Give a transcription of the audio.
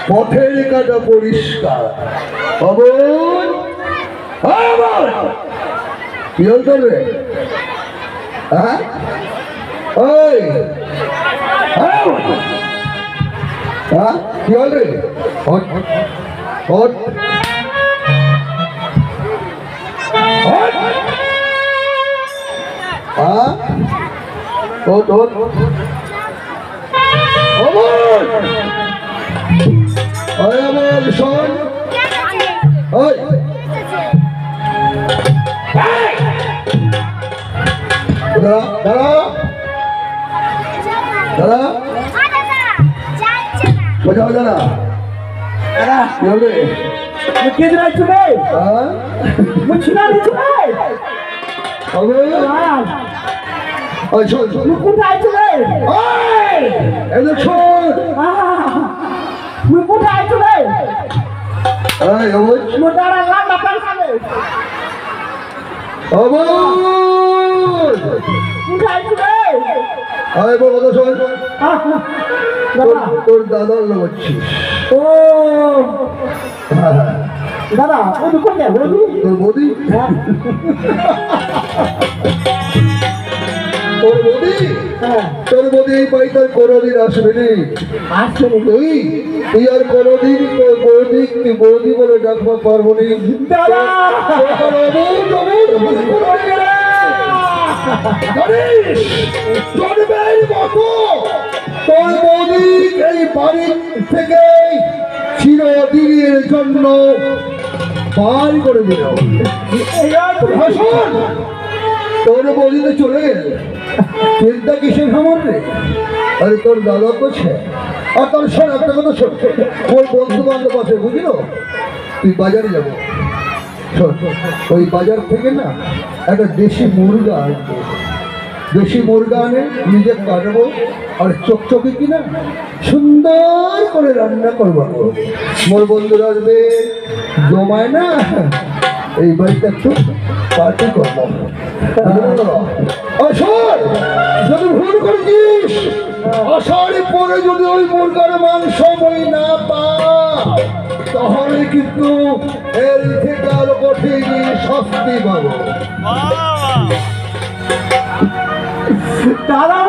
পথের কাটা পরিষ্কার কি হল রে? হ্যাঁ কি হল রে? শোন দাঁড়া বোঝাও দাঁড়া তোর দাদার লোক হচ্ছিস দাদা তোর বৌদি তোর বৌদি এই বাড়িতে কোনোদিন আসবে তুই আর কোনোদিন তোর বৌদি বলে ডাকবো পারবো নি। তোর বৌদি এই বাড়ি থেকে চিরদিনের জন্য বার করে দিল। তোর বৌদি তো চলে গেল, চিন্তা কিসের খবর রে? আরে তোর দাদা তো ছে। আর তোর শোন একটা কথা শোন, ওর বন্ধু বান্ধব আছে বুঝলো, তুই বাজারে যাবো শোন, ওই বাজার থেকে না একটা দেশি মুরগা আনবো, দেশি মুরগা আনে নিজে কাটবো আর চকচকে কিনা সুন্দর করে রান্না করবো। মোর বন্ধুরা আসবে, জমায় না এই বাড়িটা একটু পার্টি করবো। যদি ভুল করেছিস আষাঢ়ে পরে যদি ওই মুরগার মাংস বই না পাই তাহলে কিন্তু এর থেকে আরো কঠিন শাস্তি পাবো। দাদা